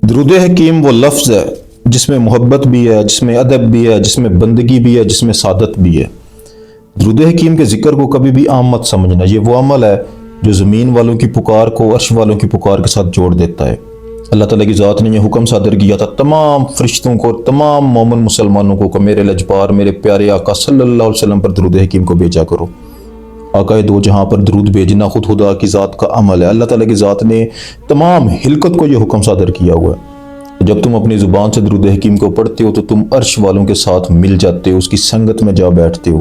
درود حکیم وہ لفظ ہے جس میں محبت بھی ہے، جس میں ادب بھی ہے، جس میں بندگی بھی ہے، جس میں سعادت بھی ہے۔ درود حکیم کے ذکر کو کبھی بھی عام مت سمجھنا، یہ وہ عمل ہے جو زمین والوں کی پکار کو عرش والوں کی پکار کے ساتھ جوڑ دیتا ہے۔ اللہ تعالیٰ کی ذات نے یہ حکم صادر کیا تھا تمام فرشتوں کو، تمام مومن مسلمانوں کو کہ میرے لجپار، میرے پیارے آقا صلی اللہ علیہ وسلم پر درود حکیم کو بھیجا کرو۔ آقا دو جہاں پر درود بھیجنا خود خدا کی ذات کا عمل ہے۔ اللہ تعالیٰ کی ذات نے تمام خلقت کو یہ حکم صادر کیا ہوا ہے، جب تم اپنی زبان سے درود حکیم کو پڑھتے ہو تو تم عرش والوں کے ساتھ مل جاتے ہو، اس کی سنگت میں جا بیٹھتے ہو۔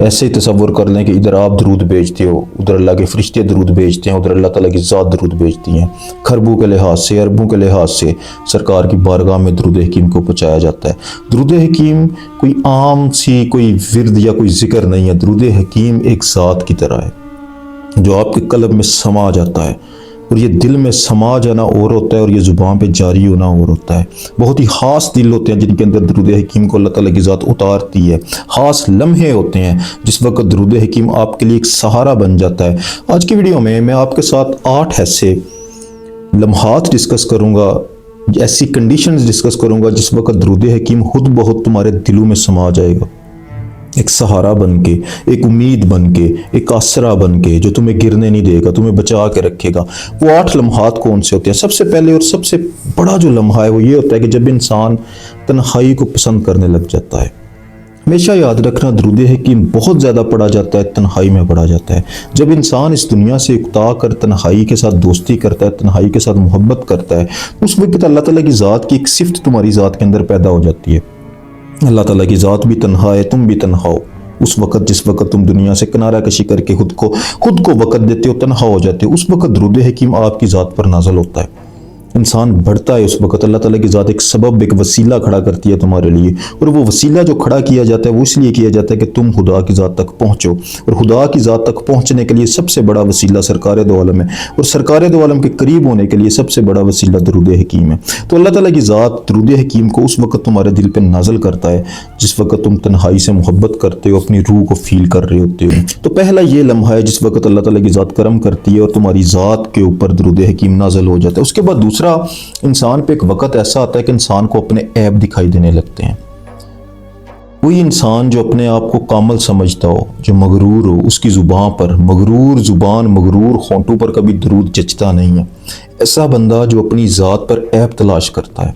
ایسے ہی تصور کر لیں کہ ادھر آپ درود بھیجتے ہو، ادھر اللہ کے فرشتے درود بھیجتے ہیں، ادھر اللہ تعالیٰ کی ذات درود بھیجتی ہیں۔ خربوں کے لحاظ سے، اربوں کے لحاظ سے سرکار کی بارگاہ میں درود حکیم کو پہنچایا جاتا ہے۔ درود حکیم کوئی عام سی کوئی ورد یا کوئی ذکر نہیں ہے، درود حکیم ایک ذات کی طرح ہے جو آپ کے قلب میں سما جاتا ہے، اور یہ دل میں سما جانا اور ہوتا ہے اور یہ زبان پہ جاری ہونا اور ہوتا ہے۔ بہت ہی خاص دل ہوتے ہیں جن کے اندر درود حکیم کو اللہ تعالیٰ کی ذات اتارتی ہے، خاص لمحے ہوتے ہیں جس وقت درود حکیم آپ کے لیے ایک سہارا بن جاتا ہے۔ آج کی ویڈیو میں آپ کے ساتھ 8 ایسے لمحات ڈسکس کروں گا، ایسی کنڈیشنز ڈسکس کروں گا جس وقت درود حکیم خود بہت تمہارے دلوں میں سما جائے گا، ایک سہارا بن کے، ایک امید بن کے، ایک آسرا بن کے جو تمہیں گرنے نہیں دے گا، تمہیں بچا کے رکھے گا۔ وہ 8 لمحات کون سے ہوتے ہیں؟ سب سے پہلے اور سب سے بڑا جو لمحہ ہے وہ یہ ہوتا ہے کہ جب انسان تنہائی کو پسند کرنے لگ جاتا ہے۔ ہمیشہ یاد رکھنا، درود حکیم بہت زیادہ پڑھا جاتا ہے تنہائی میں پڑھا جاتا ہے۔ جب انسان اس دنیا سے اکتا کر تنہائی کے ساتھ دوستی کرتا ہے، تنہائی کے ساتھ محبت کرتا ہے، اس وقت اللہ تعالیٰ کی ذات کی ایک صفت تمہاری ذات کے اندر پیدا ہو جاتی ہے۔ اللہ تعالیٰ کی ذات بھی تنہا ہے، تم بھی تنہا ہو۔ اس وقت جس وقت تم دنیا سے کنارہ کشی کر کے خود کو وقت دیتے ہو، تنہا ہو جاتے ہو، اس وقت درود حکیم آپ کی ذات پر نازل ہوتا ہے۔ انسان بڑھتا ہے، اس وقت اللہ تعالیٰ کی ذات ایک سبب، ایک وسیلہ کھڑا کرتی ہے تمہارے لیے، اور وہ وسیلہ جو کھڑا کیا جاتا ہے وہ اس لیے کیا جاتا ہے کہ تم خدا کی ذات تک پہنچو، اور خدا کی ذات تک پہنچنے کے لیے سب سے بڑا وسیلہ سرکار دو عالم ہے، اور سرکار دو عالم کے قریب ہونے کے لیے سب سے بڑا وسیلہ درود حکیم ہے۔ تو اللہ تعالیٰ کی ذات درود حکیم کو اس وقت تمہارے دل پہ نازل کرتا ہے جس وقت تم تنہائی سے محبت کرتے ہو، اپنی روح کو فیل کر رہے ہوتے ہو۔ تو پہلا یہ لمحہ ہے جس وقت اللہ تعالیٰ کی ذات کرم کرتی ہے اور تمہاری ذات کے اوپر درود حکیم نازل ہو جاتا ہے۔ اس کے بعد دوسرا، انسان پہ ایک وقت ایسا آتا ہے کہ انسان کو اپنے عیب دکھائی دینے لگتے ہیں۔ کوئی انسان جو اپنے آپ کو کامل سمجھتا ہو، جو مغرور ہو، اس کی زبان پر، مغرور زبان، مغرور ہونٹوں پر کبھی درود جچتا نہیں ہے۔ ایسا بندہ جو اپنی ذات پر عیب تلاش کرتا ہے،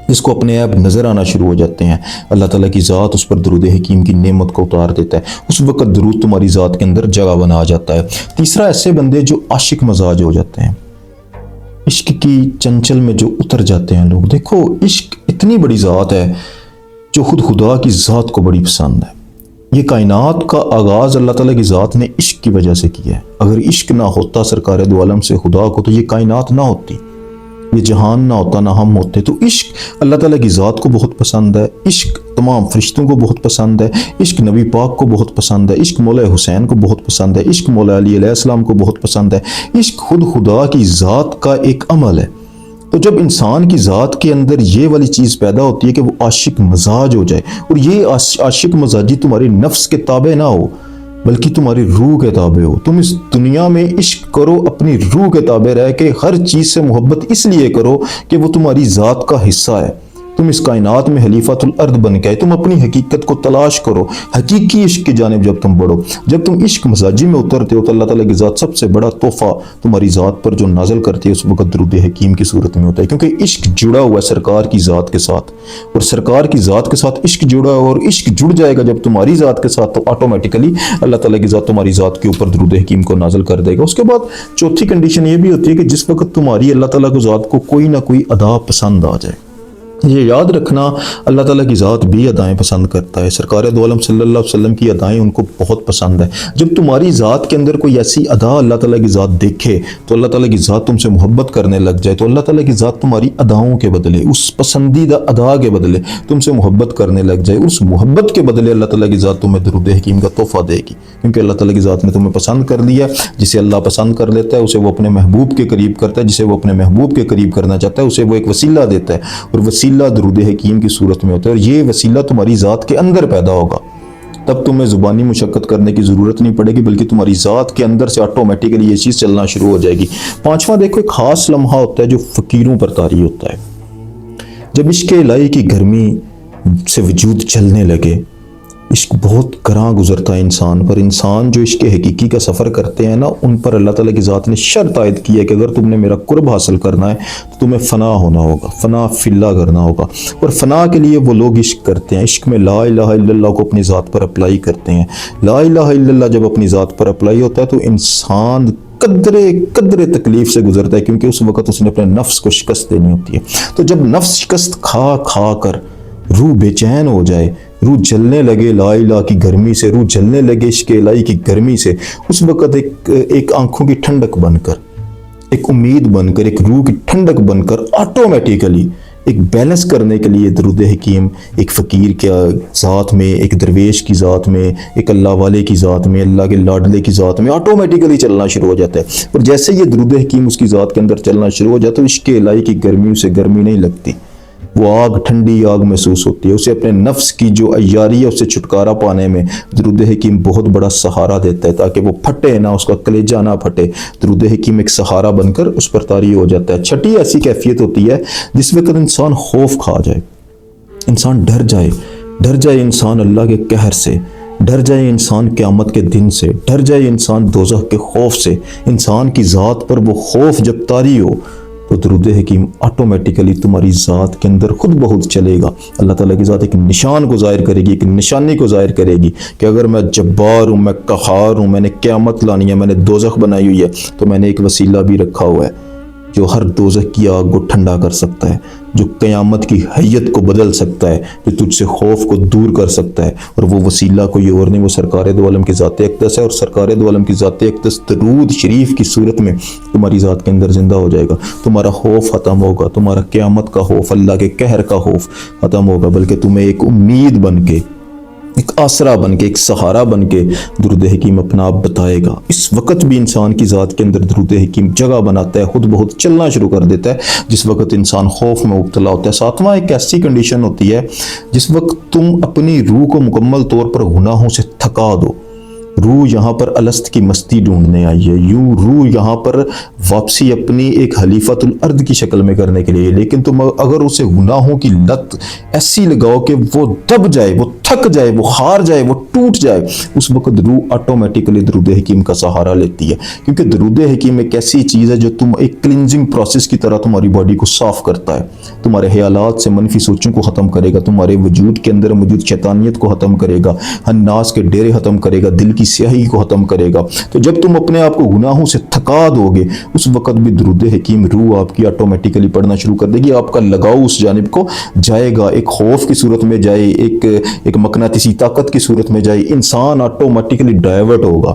جس کو اپنے عیب نظر آنا شروع ہو جاتے ہیں، اللہ تعالیٰ کی ذات اس پر درود حکیم کی نعمت کو اتار دیتا ہے۔ اس وقت درود تمہاری ذات کے اندر جگہ بنا جاتا ہے۔ تیسرا، ایسے بندے جو عاشق مزاج ہو جاتے ہیں، عشق کی چنچل میں جو اتر جاتے ہیں لوگ۔ دیکھو، عشق اتنی بڑی ذات ہے جو خود خدا کی ذات کو بڑی پسند ہے۔ یہ کائنات کا آغاز اللہ تعالیٰ کی ذات نے عشق کی وجہ سے کیا ہے۔ اگر عشق نہ ہوتا سرکار دو عالم سے خدا کو تو یہ کائنات نہ ہوتی، یہ جہان نہ ہوتا، نہ ہم ہوتے۔ تو عشق اللہ تعالیٰ کی ذات کو بہت پسند ہے، عشق تمام فرشتوں کو بہت پسند ہے، عشق نبی پاک کو بہت پسند ہے، عشق مولا حسین کو بہت پسند ہے، عشق مولا علی علیہ السلام کو بہت پسند ہے۔ عشق خود خدا کی ذات کا ایک عمل ہے۔ تو جب انسان کی ذات کے اندر یہ والی چیز پیدا ہوتی ہے کہ وہ عاشق مزاج ہو جائے، اور یہ عاشق مزاجی تمہاری نفس کے تابع نہ ہو بلکہ تمہاری روح کے تابع ہو، تم اس دنیا میں عشق کرو، اپنی روح کے تابع رہ کے ہر چیز سے محبت اس لیے کرو کہ وہ تمہاری ذات کا حصہ ہے۔ تم اس کائنات میں خلیفۃ الارض بن کے آئے، تم اپنی حقیقت کو تلاش کرو، حقیقی عشق کی جانب جب تم بڑھو، جب تم عشق مزاجی میں اترتے ہو تو اللہ تعالیٰ کی ذات سب سے بڑا تحفہ تمہاری ذات پر جو نازل کرتی ہے اس وقت درود حکیم کی صورت میں ہوتا ہے، کیونکہ عشق جڑا ہوا ہے سرکار کی ذات کے ساتھ، اور سرکار کی ذات کے ساتھ عشق جڑا ہے، اور عشق جڑ جائے گا جب تمہاری ذات کے ساتھ تو آٹومیٹیکلی اللہ تعالیٰ کی ذات تمہاری ذات کے اوپر درود حکیم کو نازل کر دے گا۔ اس کے بعد چوتھی کنڈیشن یہ بھی ہوتی ہے کہ جس وقت تمہاری اللہ تعالیٰ کی ذات کو کوئی نہ کوئی ادا پسند آ جائے۔ یہ یاد رکھنا، اللہ تعالیٰ کی ذات بھی ادائیں پسند کرتا ہے، سرکار دو عالم صلی اللہ علیہ وسلم کی ادائیں ان کو بہت پسند ہے۔ جب تمہاری ذات کے اندر کوئی ایسی ادا اللہ تعالیٰ کی ذات دیکھے تو اللہ تعالیٰ کی ذات تم سے محبت کرنے لگ جائے، تو اللہ تعالیٰ کی ذات تمہاری اداؤں کے بدلے، اس پسندیدہ ادا کے بدلے تم سے محبت کرنے لگ جائے، اس محبت کے بدلے اللہ تعالیٰ کی ذات تمہیں درود حکیم کا تحفہ دے گی، کیونکہ اللہ تعالیٰ کی ذات نے تمہیں پسند کر لیا۔ جسے اللہ پسند کر لیتا ہے اسے وہ اپنے محبوب کے قریب کرتا ہے، جسے وہ اپنے محبوب کے قریب کرنا چاہتا ہے اسے وہ ایک وسیلہ دیتا ہے، اور وسیلہ درود حکیم کی صورت میں ہوتا ہے، اور یہ وسیلہ تمہاری ذات کے اندر پیدا ہوگا۔ تب تمہیں زبانی مشقت کرنے کی ضرورت نہیں پڑے گی، بلکہ تمہاری ذات کے اندر سے آٹومیٹیکلی یہ چیز چلنا شروع ہو جائے گی۔ پانچواں دیکھو، ایک خاص لمحہ ہوتا ہے جو فقیروں پر طاری ہوتا ہے، جب عشق الہی کی گرمی سے وجود چلنے لگے۔ عشق بہت گراں گزرتا ہے انسان پر، انسان جو عشق حقیقی کا سفر کرتے ہیں نا، ان پر اللہ تعالیٰ کی ذات نے شرط عائد کی ہے کہ اگر تم نے میرا قرب حاصل کرنا ہے تو تمہیں فنا ہونا ہوگا، فنا فی اللہ کرنا ہوگا۔ اور فنا کے لیے وہ لوگ عشق کرتے ہیں، عشق میں لا الہ الا اللہ کو اپنی ذات پر اپلائی کرتے ہیں۔ لا الہ الا اللہ جب اپنی ذات پر اپلائی ہوتا ہے تو انسان قدرے تکلیف سے گزرتا ہے، کیونکہ اس وقت اس نے اپنے نفس کو شکست دینی ہوتی ہے۔ تو جب نفس شکست کھا کھا کر روح بے چین ہو جائے، روح جلنے لگے لا الہ کی گرمی سے، روح جلنے لگے عشق الہی کی گرمی سے، اس وقت ایک آنکھوں کی ٹھنڈک بن کر، ایک امید بن کر، ایک روح کی ٹھنڈک بن کر آٹومیٹیکلی ایک بیلنس کرنے کے لیے درود حکیم ایک فقیر کے ذات میں، ایک درویش کی ذات میں، ایک اللہ والے کی ذات میں، اللہ کے لاڈلے کی ذات میں آٹومیٹیکلی چلنا شروع ہو جاتا ہے۔ اور جیسے یہ درود حکیم اس کی ذات کے اندر چلنا شروع ہو جاتا ہے، عشق الہی کی گرمی سے گرمی نہیں لگتی، وہ آگ ٹھنڈی آگ محسوس ہوتی ہے، اسے اپنے نفس کی جو عیاری ہے اس سے چھٹکارا پانے میں درود حکیم بہت بڑا سہارا دیتا ہے، تاکہ وہ پھٹے نہ، اس کا کلیجہ نہ پھٹے۔ درود حکیم ایک سہارا بن کر اس پر طاری ہو جاتا ہے۔ چھٹی ایسی کیفیت ہوتی ہے جس وقت انسان خوف کھا جائے، انسان ڈر جائے انسان اللہ کے قہر سے، ڈر جائے انسان قیامت کے دن سے، ڈر جائے انسان دوزخ کے خوف سے۔ انسان کی ذات پر وہ خوف جب طاری ہو تو درود حکیم آٹومیٹیکلی تمہاری ذات کے اندر خود بہت چلے گا۔ اللہ تعالیٰ کی ذات ایک نشان کو ظاہر کرے گی، ایک نشانی کو ظاہر کرے گی کہ اگر میں جبار ہوں، میں قہار ہوں، میں نے قیامت لانی ہے، میں نے دوزخ بنائی ہوئی ہے، تو میں نے ایک وسیلہ بھی رکھا ہوا ہے جو ہر دوزخ کی آگ کو ٹھنڈا کر سکتا ہے، جو قیامت کی حیت کو بدل سکتا ہے، جو تجھ سے خوف کو دور کر سکتا ہے۔ اور وہ وسیلہ کوئی اور نہیں، وہ سرکار دو عالم کی ذات اقدس ہے، اور سرکار دو عالم کی ذات اقدس درود شریف کی صورت میں تمہاری ذات کے اندر زندہ ہو جائے گا۔ تمہارا خوف ختم ہوگا، تمہارا قیامت کا خوف، اللہ کے قہر کا خوف ختم ہوگا، بلکہ تمہیں ایک امید بن کے، ایک آسرا بن کے، ایک سہارا بن کے درود حکیم اپنا آپ بتائے گا۔ اس وقت بھی انسان کی ذات کے اندر درود حکیم جگہ بناتا ہے، خود بہت چلنا شروع کر دیتا ہے جس وقت انسان خوف میں مبتلا ہوتا ہے۔ ساتواں ایک ایسی کنڈیشن ہوتی ہے جس وقت تم اپنی روح کو مکمل طور پر گناہوں سے تھکا دو۔ روح یہاں پر الست کی مستی ڈھونڈنے آئی ہے، یوں روح یہاں پر واپسی اپنی ایک خلیفۃ الارض کی شکل میں کرنے کے لیے، لیکن تم اگر اسے گناہوں کی لت ایسی لگاؤ کہ وہ دب جائے، وہ تھک جائے، وہ ہار جائے، وہ ٹوٹ جائے، اس وقت روح آٹومیٹیکلی درود حکیم کا سہارا لیتی ہے، کیونکہ درود حکیم ایک ایسی چیز ہے جو تم ایک کلینزنگ پروسیس کی طرح تمہاری باڈی کو صاف کرتا ہے، تمہارے خیالات سے منفی سوچوں کو ختم کرے گا، تمہارے وجود کے اندر موجود شیطانیت کو ختم کرے گا، حناس کے ڈیرے ختم کرے گا، دل کی سیاہی کو ختم کرے گا۔ تو جب تم اپنے آپ کو گناہوں سے تھکا دو گے، اس وقت بھی درود حکیم روح آپ کی آٹومیٹیکلی پڑھنا شروع کر دے گی، آپ کا لگاؤ اس جانب کو جائے گا، ایک خوف کی صورت میں جائے، ایک مقناطیسی طاقت کی صورت میں جائے، انسان آٹومیٹیکلی ڈائیورٹ ہوگا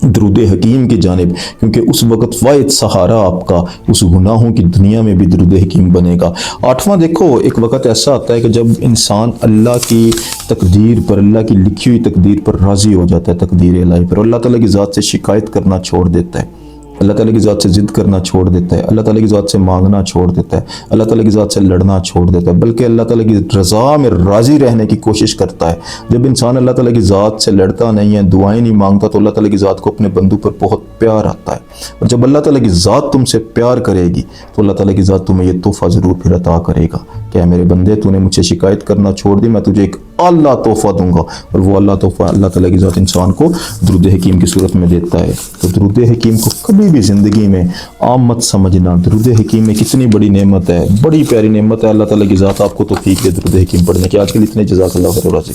درود حکیم کی جانب، کیونکہ اس وقت واحد سہارا آپ کا اس گناہوں کی دنیا میں بھی درود حکیم بنے گا۔ آٹھواں دیکھو، ایک وقت ایسا آتا ہے کہ جب انسان اللہ کی تقدیر پر، اللہ کی لکھی ہوئی تقدیر پر راضی ہو جاتا ہے، تقدیر الہی پر، اللہ تعالیٰ کی ذات سے شکایت کرنا چھوڑ دیتا ہے، اللہ تعالیٰ کی ذات سے ضد کرنا چھوڑ دیتا ہے، اللہ تعالیٰ کی ذات سے مانگنا چھوڑ دیتا ہے، اللہ تعالیٰ کی ذات سے لڑنا چھوڑ دیتا ہے، بلکہ اللہ تعالیٰ کی رضا میں راضی رہنے کی کوشش کرتا ہے۔ جب انسان اللہ تعالیٰ کی ذات سے لڑتا نہیں ہے، دعائیں نہیں مانگتا، تو اللہ تعالیٰ کی ذات کو اپنے بندوں پر بہت پیار آتا ہے، اور جب اللہ تعالیٰ کی ذات تم سے پیار کرے گی تو اللہ تعالیٰ کی ذات تمہیں یہ تحفہ ضرور پھر عطا کرے گا کہ اے میرے بندے، تو نے مجھ سے شکایت کرنا چھوڑ دی، میں تجھے ایک اعلیٰ تحفہ دوں گا، اور وہ اعلیٰ تحفہ اللہ تعالیٰ کی ذات انسان کو درود حکیم کی صورت میں دیتا ہے۔ تو درود حکیم کو کبھی بھی زندگی میں عام مت سمجھنا، درود حکیم میں کتنی بڑی نعمت ہے، بڑی پیاری نعمت ہے۔ اللہ تعالیٰ کی ذات آپ کو توفیق دے درود حکیم پڑھنے کی۔ آج کے لیے اتنے، جزاک اللہ خیر۔